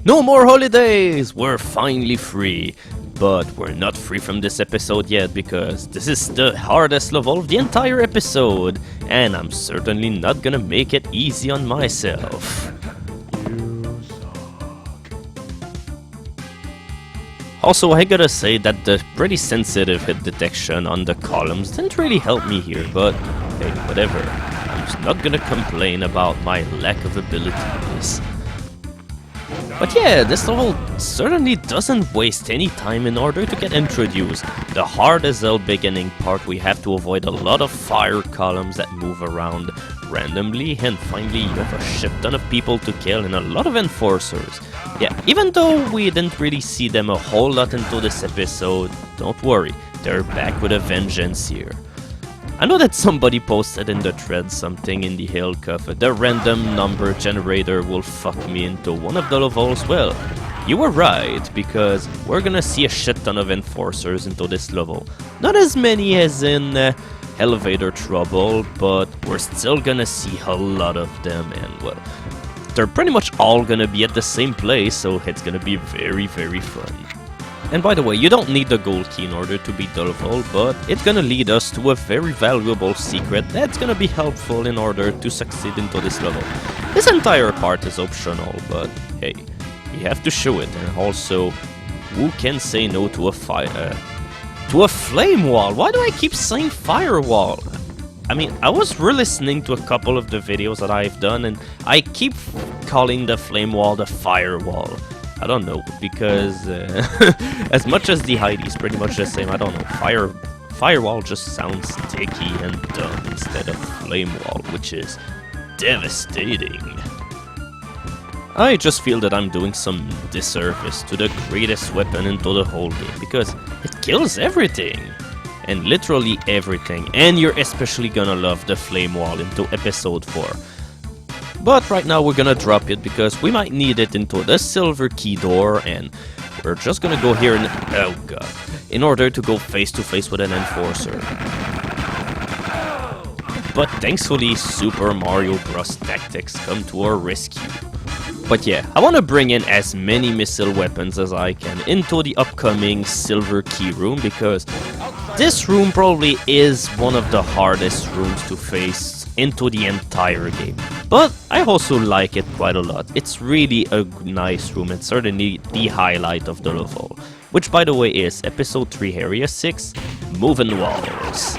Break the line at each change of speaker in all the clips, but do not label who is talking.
No more holidays! We're finally free. But we're not free from this episode yet because this is the hardest level of the entire episode. And I'm certainly not gonna make it easy on myself. Also, I gotta say that the pretty sensitive hit detection on the columns didn't really help me here, but hey, whatever. I'm just not gonna complain about my lack of abilities. But yeah, this level certainly doesn't waste any time in order to get introduced. The hard as hell beginning part, we have to avoid a lot of fire columns that move around randomly, and finally you have a shit ton of people to kill and a lot of enforcers. Yeah, even though we didn't really see them a whole lot into this episode, don't worry, they're back with a vengeance here. I know that somebody posted in the thread something in the hill cover. The random number generator will fuck me into one of the levels. Well, you were right, because we're gonna see a shit ton of enforcers into this level. Not as many as in Elevator Trouble, but we're still gonna see a lot of them, and well, they're pretty much all gonna be at the same place, so it's gonna be very, very fun. And by the way, you don't need the gold key in order to beat the level, but it's gonna lead us to a very valuable secret that's gonna be helpful in order to succeed into this level. This entire part is optional, but hey, we have to show it. And also, who can say no to a flame wall? Why do I keep saying firewall? I mean, I was re-listening to a couple of the videos that I've done, and I keep calling the flame wall the firewall. I don't know, because as much as the ID is pretty much the same, I don't know, firewall just sounds sticky and dumb instead of flame wall, which is devastating. I just feel that I'm doing some disservice to the greatest weapon into the whole game, because it kills everything. And literally everything, and you're especially gonna love the flame wall into episode 4. But right now we're gonna drop it because we might need it into the silver key door, and we're just gonna go here and oh god, in order to go face to face with an enforcer. But thankfully Super Mario Bros. Tactics come to our rescue. But yeah, I wanna bring in as many missile weapons as I can into the upcoming silver key room, because this room probably is one of the hardest rooms to face into the entire game. But I also like it quite a lot. It's really a nice room and certainly the highlight of the level. Which, by the way, is episode 3 area 6, Movin Walls.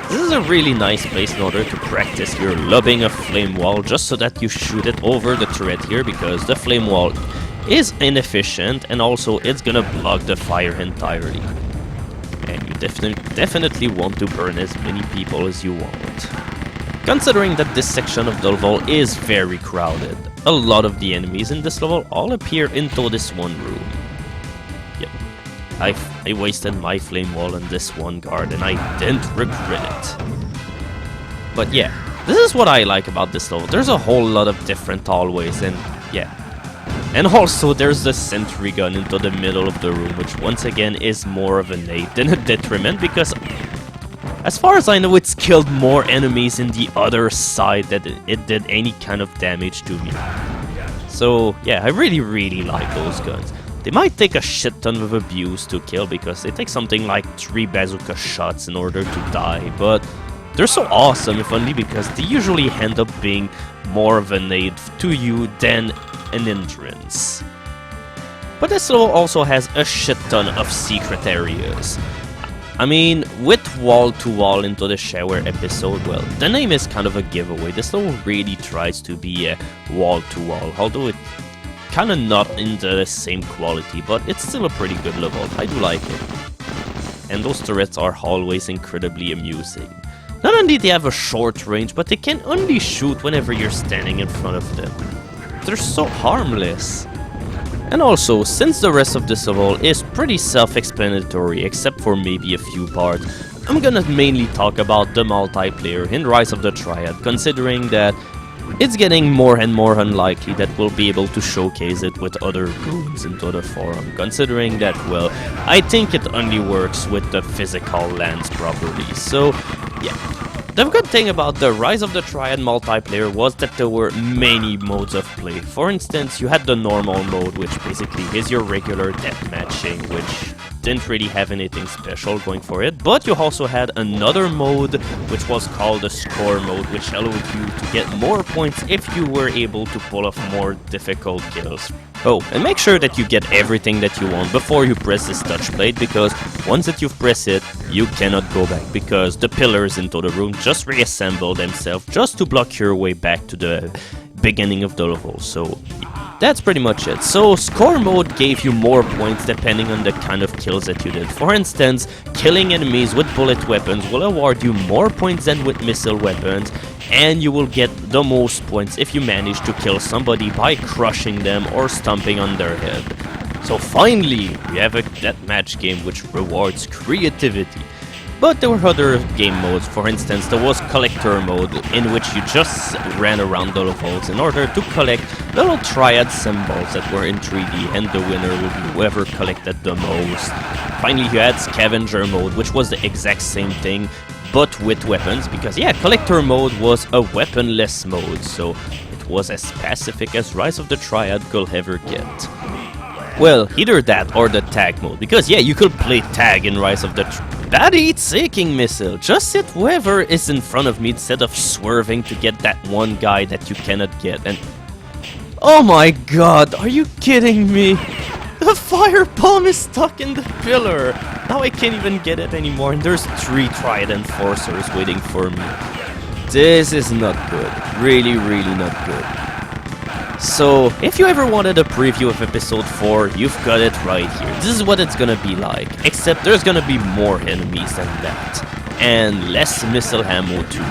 This is a really nice place in order to practice your lobbing a flame wall, just so that you shoot it over the turret here, because the flame wall is inefficient and also it's gonna block the fire entirely. And you definitely want to burn as many people as you want. Considering that this section of the level is very crowded, a lot of the enemies in this level all appear into this one room. Yep, I wasted my flame wall on this one guard and I didn't regret it. But yeah, this is what I like about this level. There's a whole lot of different hallways, and yeah. And also there's the sentry gun into the middle of the room, which once again is more of an aid than a detriment, because as far as I know, it's killed more enemies in the other side than it did any kind of damage to me. So yeah, I really like those guns. They might take a shit ton of abuse to kill, because they take something like 3 bazooka shots in order to die, but they're so awesome, if only because they usually end up being more of an aid to you than an entrance. But this level also has a shit ton of secret areas. I mean, with wall-to-wall into the shower episode, well, the name is kind of a giveaway. This level really tries to be a wall-to-wall, although it's kind of not in the same quality, but it's still a pretty good level. I do like it. And those turrets are always incredibly amusing. Not only do they have a short range, but they can only shoot whenever you're standing in front of them. They're so harmless. And also, since the rest of this level is pretty self-explanatory except for maybe a few parts, I'm gonna mainly talk about the multiplayer in Rise of the Triad, considering that it's getting more and more unlikely that we'll be able to showcase it with other goons into the forum, considering that, well, I think it only works with the physical lands properly. So yeah, The good thing about the Rise of the Triad multiplayer was that there were many modes of play. For instance, you had the normal mode, which basically is your regular deathmatching, which didn't really have anything special going for it, but you also had another mode which was called the score mode, which allowed you to get more points if you were able to pull off more difficult kills. Oh, and make sure that you get everything that you want before you press this touch plate, because once that you've pressed it, you cannot go back, because the pillars into the room just reassemble themselves just to block your way back to the beginning of the level. So that's pretty much it. So score mode gave you more points depending on the kind of kills that you did. For instance, killing enemies with bullet weapons will award you more points than with missile weapons, and you will get the most points if you manage to kill somebody by crushing them or stomping on their head. So finally, we have a deathmatch game which rewards creativity. But there were other game modes. For instance, there was collector mode, in which you just ran around the levels in order to collect little Triad symbols that were in 3D, and the winner would be whoever collected the most. Finally, you had scavenger mode, which was the exact same thing, but with weapons, because yeah, collector mode was a weaponless mode, so it was as pacific as Rise of the Triad could ever get. Well, either that or the tag mode, because yeah, you could play tag in Rise of the That heat-seeking missile! Just hit whoever is in front of me instead of swerving to get that one guy that you cannot get, and... Oh my god, are you kidding me? The firebomb is stuck in the pillar! Now I can't even get it anymore, and there's 3 Triad Enforcers waiting for me. This is not good. Really, really not good. So, if you ever wanted a preview of episode 4, you've got it right here. This is what it's gonna be like, except there's gonna be more enemies than that, and less missile ammo too.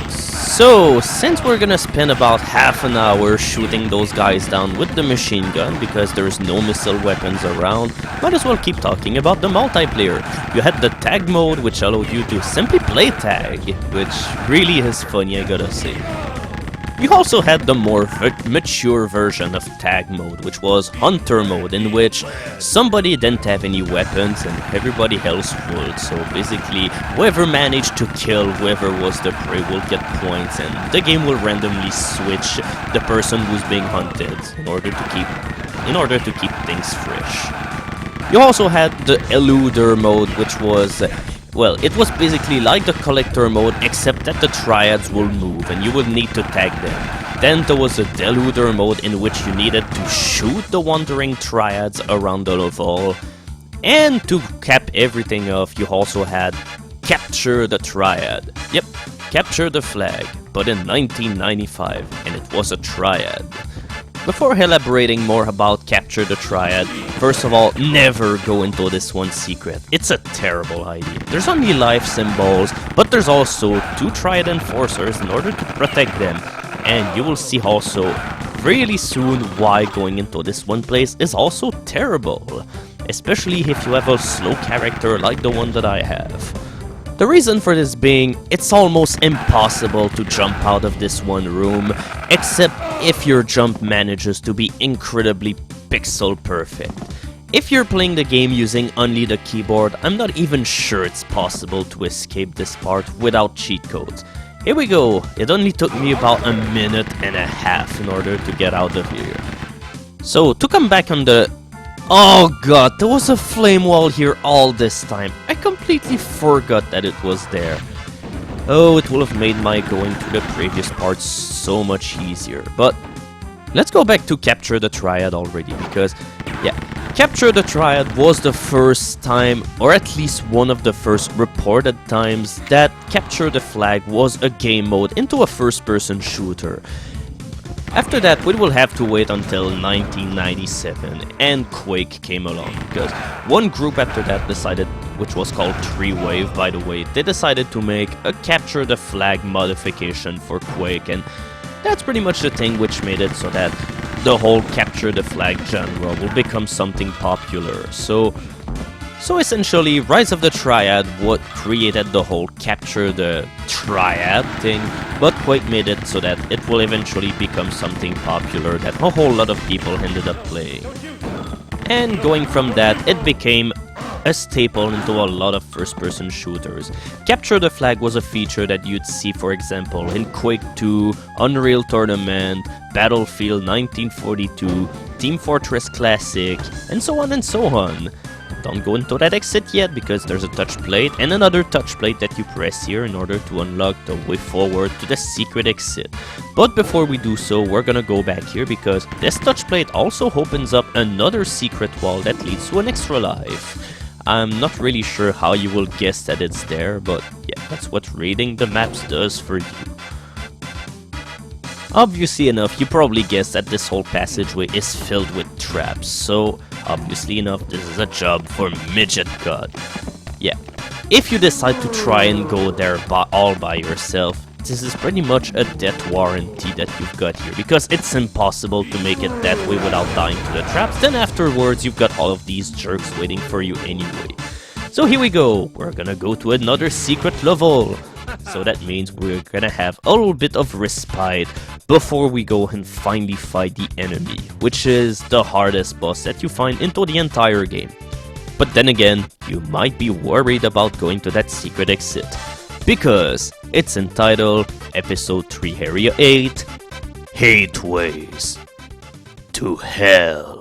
So, since we're gonna spend about half an hour shooting those guys down with the machine gun, because there's no missile weapons around, might as well keep talking about the multiplayer. You had the tag mode, which allowed you to simply play tag, which really is funny, I gotta say. You also had the more mature version of tag mode, which was hunter mode, in which somebody didn't have any weapons and everybody else would. So basically, whoever managed to kill whoever was the prey will get points, and the game will randomly switch the person who's being hunted in order to keep things fresh. You also had the eluder mode, which was... well, it was basically like the collector mode, except that the triads will move and you would need to tag them. Then there was a deluder mode in which you needed to shoot the wandering triads around the level. And to cap everything off, you also had capture the triad. Yep, capture the flag, but in 1995, and it was a triad. Before elaborating more about Capture the Triad, first of all, never go into this one secret. It's a terrible idea. There's only life symbols, but there's also 2 Triad Enforcers in order to protect them. And you will see also really soon why going into this one place is also terrible. Especially if you have a slow character like the one that I have. The reason for this being, it's almost impossible to jump out of this one room, except if your jump manages to be incredibly pixel perfect. If you're playing the game using only the keyboard, I'm not even sure it's possible to escape this part without cheat codes. Here we go, it only took me about a minute and a half in order to get out of here. So, to come back on the... Oh god, there was a flame wall here all this time. I completely forgot that it was there. Oh, it would have made my going through the previous parts so much easier. But let's go back to Capture the Triad already, because, yeah, Capture the Triad was the first time, or at least one of the first reported times, that Capture the Flag was a game mode into a first-person shooter. After that, we will have to wait until 1997, and Quake came along, because one group after that decided, which was called 3Wave by the way, they decided to make a Capture the Flag modification for Quake, and that's pretty much the thing which made it so that the whole Capture the Flag genre will become something popular. So essentially, Rise of the Triad what created the whole Capture the Triad thing, but Quake made it so that it will eventually become something popular that a whole lot of people ended up playing. And going from that, it became a staple into a lot of first-person shooters. Capture the flag was a feature that you'd see, for example, in Quake 2, Unreal Tournament, Battlefield 1942, Team Fortress Classic, and so on and so on. Don't go into that exit yet, because there's a touch plate and another touch plate that you press here in order to unlock the way forward to the secret exit. But before we do so, we're gonna go back here because this touch plate also opens up another secret wall that leads to an extra life. I'm not really sure how you will guess that it's there, but yeah, that's what reading the maps does for you. Obviously enough, you probably guessed that this whole passageway is filled with traps, so obviously enough, this is a job for Midget God. Yeah, if you decide to try and go there all by yourself, this is pretty much a death warranty that you've got here, because it's impossible to make it that way without dying to the traps. Then afterwards, you've got all of these jerks waiting for you anyway. So here we go, we're gonna go to another secret level. So that means we're gonna have a little bit of respite before we go and finally fight the enemy, which is the hardest boss that you find into the entire game. But then again, you might be worried about going to that secret exit, because it's entitled Episode 3 Area 8, Hateways to Hell.